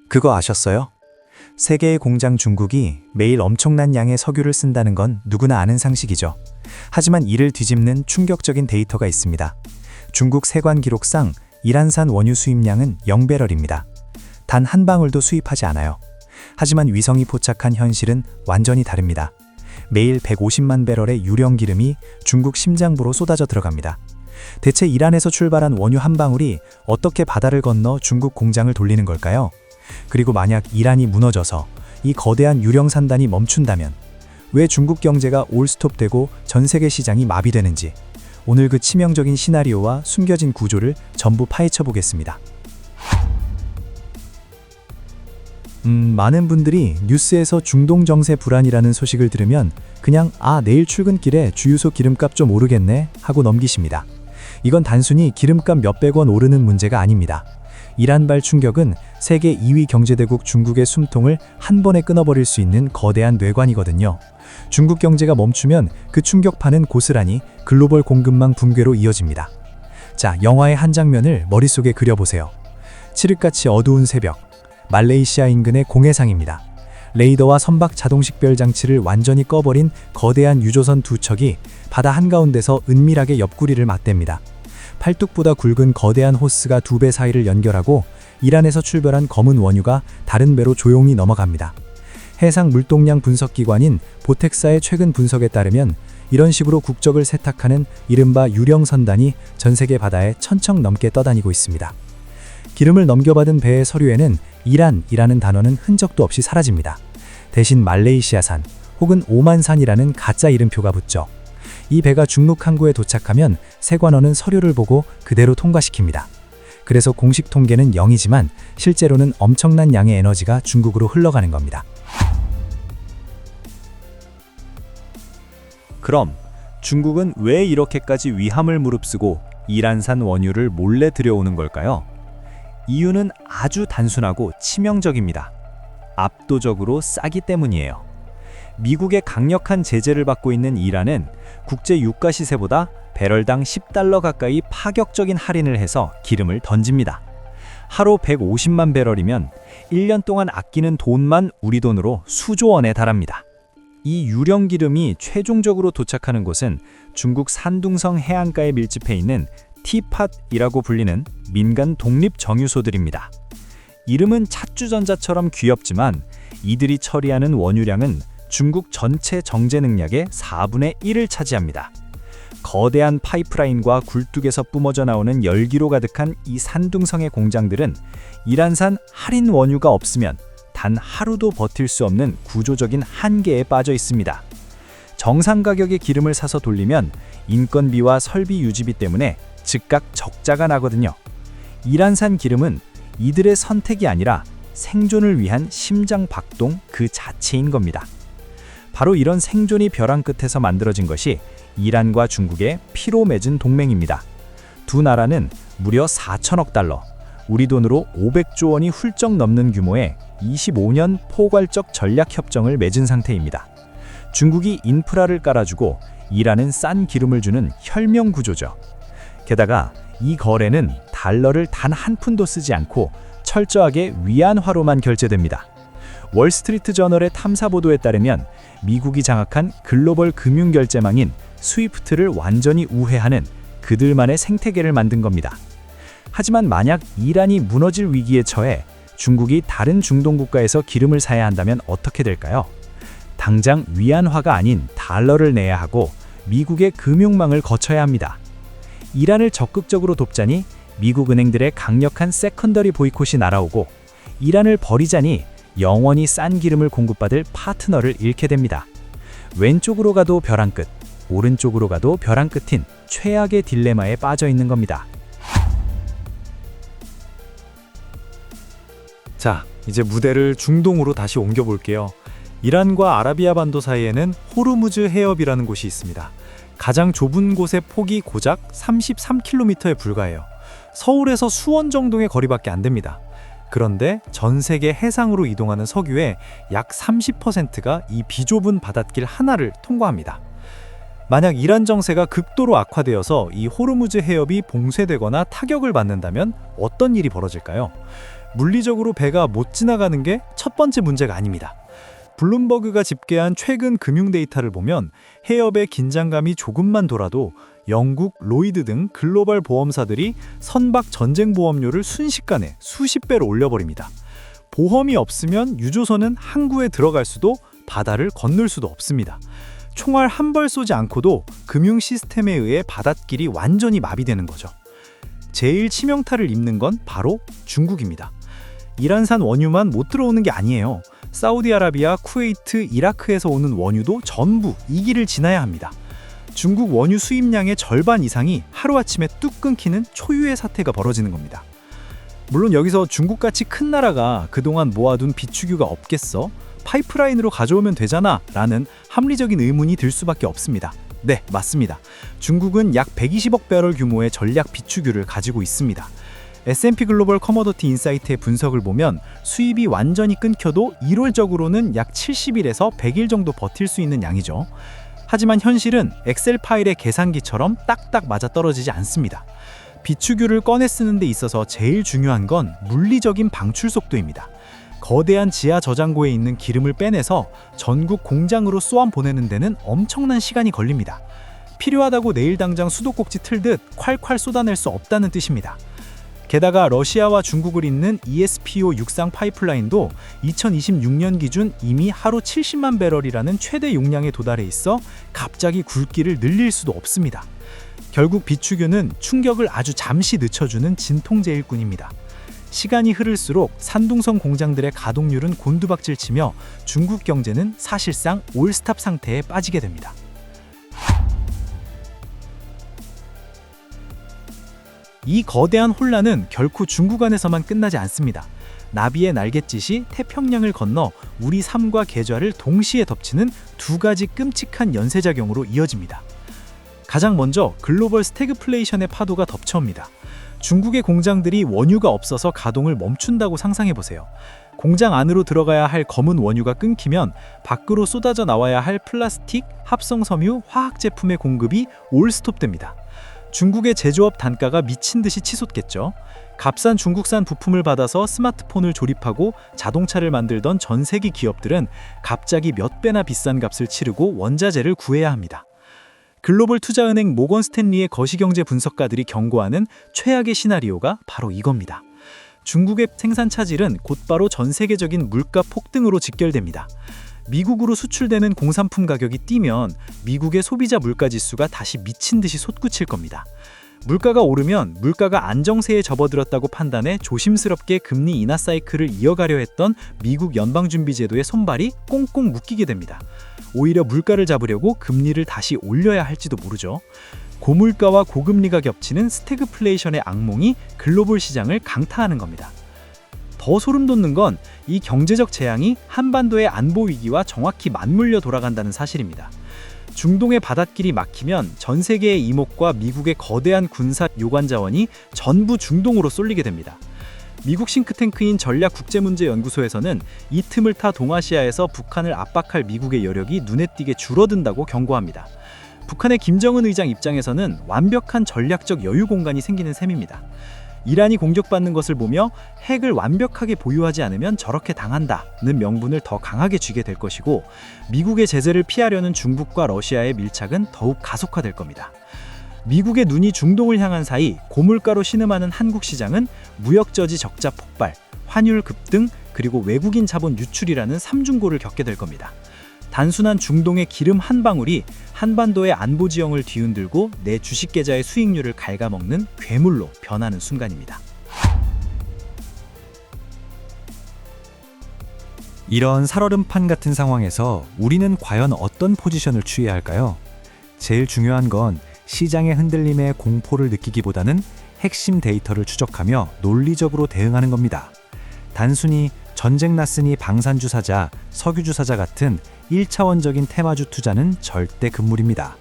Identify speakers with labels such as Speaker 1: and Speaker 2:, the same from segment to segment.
Speaker 1: 그거 아셨어요? 세계의 공장 중국이 매일 엄청난 양의 석유를 쓴다는 건 누구나 아는 상식이죠. 하지만 이를 뒤집는 충격적인 데이터가 있습니다. 중국 세관 기록상 이란산 원유 수입량은 0배럴입니다. 단 한 방울도 수입하지 않아요. 하지만 위성이 포착한 현실은 완전히 다릅니다. 매일 150만 배럴의 유령 기름이 중국 심장부로 쏟아져 들어갑니다. 대체 이란에서 출발한 원유 한 방울이 어떻게 바다를 건너 중국 공장을 돌리는 걸까요? 그리고 만약 이란이 무너져서 이 거대한 유령 산단이 멈춘다면 왜 중국 경제가 올스톱되고 전 세계 시장이 마비되는지, 오늘 그 치명적인 시나리오와 숨겨진 구조를 전부 파헤쳐 보겠습니다. 많은 분들이 뉴스에서 중동 정세 불안이라는 소식을 들으면 그냥 내일 출근길에 주유소 기름값 좀 오르겠네 하고 넘기십니다. 이건 단순히 기름값 몇백 원 오르는 문제가 아닙니다. 이란발 충격은 세계 2위 경제대국 중국의 숨통을 한 번에 끊어버릴 수 있는 거대한 뇌관이거든요. 중국 경제가 멈추면 그 충격파는 고스란히 글로벌 공급망 붕괴로 이어집니다. 자, 영화의 한 장면을 머릿속에 그려보세요. 칠흑같이 어두운 새벽, 말레이시아 인근의 공해상입니다. 레이더와 선박 자동 식별 장치를 완전히 꺼버린 거대한 유조선 두 척이 바다 한가운데서 은밀하게 옆구리를 맞댑니다. 팔뚝보다 굵은 거대한 호스가 두 배 사이를 연결하고 이란에서 출발한 검은 원유가 다른 배로 조용히 넘어갑니다. 해상 물동량 분석기관인 보텍사의 최근 분석에 따르면 이런 식으로 국적을 세탁하는 이른바 유령 선단이 전 세계 바다에 1000척 넘게 떠다니고 있습니다. 기름을 넘겨받은 배의 서류에는 이란이라는 단어는 흔적도 없이 사라집니다. 대신 말레이시아산 혹은 오만산이라는 가짜 이름표가 붙죠. 이 배가 중국 항구에 도착하면 세관원은 서류를 보고 그대로 통과시킵니다. 그래서 공식 통계는 0이지만 실제로는 엄청난 양의 에너지가 중국으로 흘러가는 겁니다.
Speaker 2: 그럼 중국은 왜 이렇게까지 위함을 무릅쓰고 이란산 원유를 몰래 들여오는 걸까요? 이유는 아주 단순하고 치명적입니다. 압도적으로 싸기 때문이에요. 미국의 강력한 제재를 받고 있는 이란은 국제 유가 시세보다 배럴당 $10 가까이 파격적인 할인을 해서 기름을 던집니다. 하루 150만 배럴이면 1년 동안 아끼는 돈만 우리 돈으로 수조 원에 달합니다. 이 유령 기름이 최종적으로 도착하는 곳은 중국 산둥성 해안가에 밀집해 있는 티팟이라고 불리는 민간 독립 정유소들입니다. 이름은 찻주전자처럼 귀엽지만 이들이 처리하는 원유량은 중국 전체 정제 능력의 4분의 1을 차지합니다. 거대한 파이프라인과 굴뚝에서 뿜어져 나오는 열기로 가득한 이 산둥성의 공장들은 이란산 할인 원유가 없으면 단 하루도 버틸 수 없는 구조적인 한계에 빠져 있습니다. 정상 가격의 기름을 사서 돌리면 인건비와 설비 유지비 때문에 즉각 적자가 나거든요. 이란산 기름은 이들의 선택이 아니라 생존을 위한 심장 박동 그 자체인 겁니다. 바로 이런 생존이 벼랑 끝에서 만들어진 것이 이란과 중국의 피로 맺은 동맹입니다. 두 나라는 무려 4천억 달러, 우리 돈으로 500조 원이 훌쩍 넘는 규모의 25년 포괄적 전략협정을 맺은 상태입니다. 중국이 인프라를 깔아주고 이란은 싼 기름을 주는 혈명 구조죠. 게다가 이 거래는 달러를 단 한 푼도 쓰지 않고 철저하게 위안화로만 결제됩니다. 월스트리트 저널의 탐사 보도에 따르면 미국이 장악한 글로벌 금융결제망인 스위프트를 완전히 우회하는 그들만의 생태계를 만든 겁니다. 하지만 만약 이란이 무너질 위기에 처해 중국이 다른 중동 국가에서 기름을 사야 한다면 어떻게 될까요? 당장 위안화가 아닌 달러를 내야 하고 미국의 금융망을 거쳐야 합니다. 이란을 적극적으로 돕자니 미국 은행들의 강력한 세컨더리 보이콧이 날아오고 이란을 버리자니 영원히 싼 기름을 공급받을 파트너를 잃게 됩니다. 왼쪽으로 가도 벼랑 끝, 오른쪽으로 가도 벼랑 끝인 최악의 딜레마에 빠져 있는 겁니다.
Speaker 3: 자, 이제 무대를 중동으로 다시 옮겨볼게요. 이란과 아라비아 반도 사이에는 호르무즈 해협이라는 곳이 있습니다. 가장 좁은 곳의 폭이 고작 33km에 불과해요. 서울에서 수원 정도의 거리밖에 안 됩니다. 그런데 전 세계 해상으로 이동하는 석유의 약 30%가 이 비좁은 바닷길 하나를 통과합니다. 만약 이란 정세가 극도로 악화되어서 이 호르무즈 해협이 봉쇄되거나 타격을 받는다면 어떤 일이 벌어질까요? 물리적으로 배가 못 지나가는 게 첫 번째 문제가 아닙니다. 블룸버그가 집계한 최근 금융 데이터를 보면 해협의 긴장감이 조금만 돌아도 영국, 로이드 등 글로벌 보험사들이 선박 전쟁 보험료를 순식간에 수십 배로 올려버립니다. 보험이 없으면 유조선은 항구에 들어갈 수도 바다를 건널 수도 없습니다. 총알 한 벌 쏘지 않고도 금융 시스템에 의해 바닷길이 완전히 마비되는 거죠. 제일 치명타를 입는 건 바로 중국입니다. 이란산 원유만 못 들어오는 게 아니에요. 사우디아라비아, 쿠웨이트, 이라크에서 오는 원유도 전부 이 길을 지나야 합니다. 중국 원유 수입량의 절반 이상이 하루아침에 뚝 끊기는 초유의 사태가 벌어지는 겁니다. 물론 여기서 중국같이 큰 나라가 그동안 모아둔 비축유가 없겠어? 파이프라인으로 가져오면 되잖아 라는 합리적인 의문이 들 수밖에 없습니다. 네, 맞습니다. 중국은 약 120억 배럴 규모의 전략 비축유를 가지고 있습니다. S&P 글로벌 커머더티 인사이트의 분석을 보면 수입이 완전히 끊겨도 일월적으로는 약 70일에서 100일 정도 버틸 수 있는 양이죠. 하지만 현실은 엑셀 파일의 계산기처럼 딱딱 맞아떨어지지 않습니다. 비축유를 꺼내 쓰는 데 있어서 제일 중요한 건 물리적인 방출 속도입니다. 거대한 지하 저장고에 있는 기름을 빼내서 전국 공장으로 쏘아 보내는 데는 엄청난 시간이 걸립니다. 필요하다고 내일 당장 수도꼭지 틀듯 콸콸 쏟아낼 수 없다는 뜻입니다. 게다가 러시아와 중국을 잇는 ESPO 육상 파이프라인도 2026년 기준 이미 하루 70만 배럴이라는 최대 용량에 도달해 있어 갑자기 굵기를 늘릴 수도 없습니다. 결국 비축유는 충격을 아주 잠시 늦춰주는 진통제일 뿐입니다. 시간이 흐를수록 산둥성 공장들의 가동률은 곤두박질치며 중국 경제는 사실상 올스탑 상태에 빠지게 됩니다. 이 거대한 혼란은 결코 중국 안에서만 끝나지 않습니다. 나비의 날갯짓이 태평양을 건너 우리 삶과 계좌를 동시에 덮치는 두 가지 끔찍한 연쇄작용으로 이어집니다. 가장 먼저 글로벌 스태그플레이션의 파도가 덮쳐옵니다. 중국의 공장들이 원유가 없어서 가동을 멈춘다고 상상해보세요. 공장 안으로 들어가야 할 검은 원유가 끊기면 밖으로 쏟아져 나와야 할 플라스틱, 합성섬유, 화학제품의 공급이 올스톱됩니다. 중국의 제조업 단가가 미친 듯이 치솟겠죠. 값싼 중국산 부품을 받아서 스마트폰을 조립하고 자동차를 만들던 전 세계 기업들은 갑자기 몇 배나 비싼 값을 치르고 원자재를 구해야 합니다. 글로벌 투자은행 모건 스탠리의 거시경제 분석가들이 경고하는 최악의 시나리오가 바로 이겁니다. 중국의 생산 차질은 곧바로 전 세계적인 물가 폭등으로 직결됩니다. 미국으로 수출되는 공산품 가격이 뛰면 미국의 소비자 물가지수가 다시 미친 듯이 솟구칠 겁니다. 물가가 오르면 물가가 안정세에 접어들었다고 판단해 조심스럽게 금리 인하 사이클을 이어가려 했던 미국 연방준비제도의 손발이 꽁꽁 묶이게 됩니다. 오히려 물가를 잡으려고 금리를 다시 올려야 할지도 모르죠. 고물가와 고금리가 겹치는 스태그플레이션의 악몽이 글로벌 시장을 강타하는 겁니다. 더 소름 돋는 건 이 경제적 재앙이 한반도의 안보 위기와 정확히 맞물려 돌아간다는 사실입니다. 중동의 바닷길이 막히면 전 세계의 이목과 미국의 거대한 군사 요관 자원이 전부 중동으로 쏠리게 됩니다. 미국 싱크탱크인 전략국제문제연구소에서는 이 틈을 타 동아시아에서 북한을 압박할 미국의 여력이 눈에 띄게 줄어든다고 경고합니다. 북한의 김정은 의장 입장에서는 완벽한 전략적 여유 공간이 생기는 셈입니다. 이란이 공격받는 것을 보며 핵을 완벽하게 보유하지 않으면 저렇게 당한다는 명분을 더 강하게 쥐게 될 것이고, 미국의 제재를 피하려는 중국과 러시아의 밀착은 더욱 가속화될 겁니다. 미국의 눈이 중동을 향한 사이 고물가로 신음하는 한국 시장은 무역저지 적자 폭발, 환율 급등, 그리고 외국인 자본 유출이라는 삼중고를 겪게 될 겁니다. 단순한 중동의 기름 한 방울이 한반도의 안보 지형을 뒤흔들고 내 주식 계좌의 수익률을 갉아먹는 괴물로 변하는 순간입니다.
Speaker 2: 이런 살얼음판 같은 상황에서 우리는 과연 어떤 포지션을 취해야 할까요? 제일 중요한 건 시장의 흔들림에 공포를 느끼기보다는 핵심 데이터를 추적하며 논리적으로 대응하는 겁니다. 단순히 전쟁 났으니 방산주 사자, 석유주 사자 같은 1차원적인 테마주 투자는 절대 금물입니다.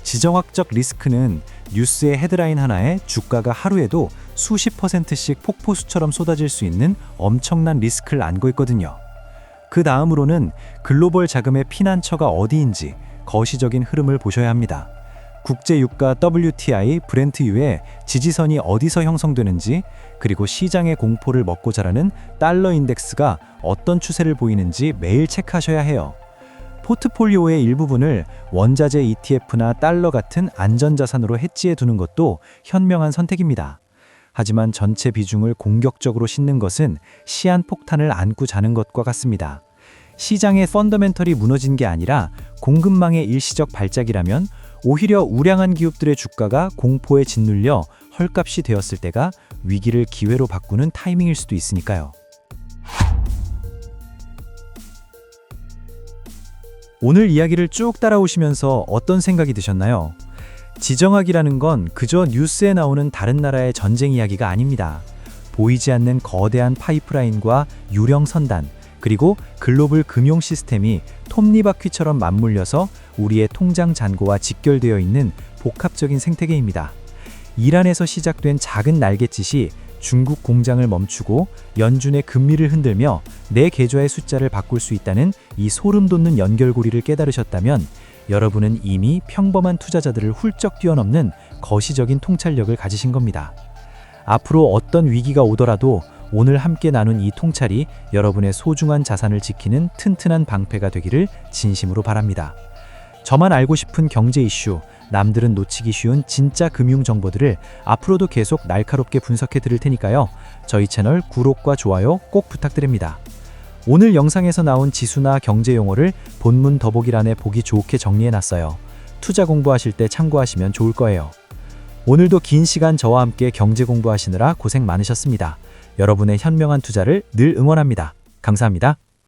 Speaker 2: 지정학적 리스크는 뉴스의 헤드라인 하나에 주가가 하루에도 수십 %씩 폭포수처럼 쏟아질 수 있는 엄청난 리스크를 안고 있거든요. 그 다음으로는 글로벌 자금의 피난처가 어디인지 거시적인 흐름을 보셔야 합니다. 국제유가 WTI, 브렌트유의 지지선이 어디서 형성되는지, 그리고 시장의 공포를 먹고 자라는 달러 인덱스가 어떤 추세를 보이는지 매일 체크하셔야 해요. 포트폴리오의 일부분을 원자재 ETF나 달러 같은 안전자산으로 해지해 두는 것도 현명한 선택입니다. 하지만 전체 비중을 공격적으로 싣는 것은 시한폭탄을 안고 자는 것과 같습니다. 시장의 펀더멘털이 무너진 게 아니라 공급망의 일시적 발작이라면 오히려 우량한 기업들의 주가가 공포에 짓눌려 헐값이 되었을 때가 위기를 기회로 바꾸는 타이밍일 수도 있으니까요. 오늘 이야기를 쭉 따라오시면서 어떤 생각이 드셨나요? 지정학이라는 건 그저 뉴스에 나오는 다른 나라의 전쟁 이야기가 아닙니다. 보이지 않는 거대한 파이프라인과 유령 선단, 그리고 글로벌 금융 시스템이 톱니바퀴처럼 맞물려서 우리의 통장 잔고와 직결되어 있는 복합적인 생태계입니다. 이란에서 시작된 작은 날갯짓이 중국 공장을 멈추고 연준의 금리를 흔들며 내 계좌의 숫자를 바꿀 수 있다는 이 소름 돋는 연결고리를 깨달으셨다면 여러분은 이미 평범한 투자자들을 훌쩍 뛰어넘는 거시적인 통찰력을 가지신 겁니다. 앞으로 어떤 위기가 오더라도 오늘 함께 나눈 이 통찰이 여러분의 소중한 자산을 지키는 튼튼한 방패가 되기를 진심으로 바랍니다. 저만 알고 싶은 경제 이슈, 남들은 놓치기 쉬운 진짜 금융 정보들을 앞으로도 계속 날카롭게 분석해 드릴 테니까요. 저희 채널 구독과 좋아요 꼭 부탁드립니다. 오늘 영상에서 나온 지수나 경제 용어를 본문 더보기란에 보기 좋게 정리해 놨어요. 투자 공부하실 때 참고하시면 좋을 거예요. 오늘도 긴 시간 저와 함께 경제 공부하시느라 고생 많으셨습니다. 여러분의 현명한 투자를 늘 응원합니다. 감사합니다.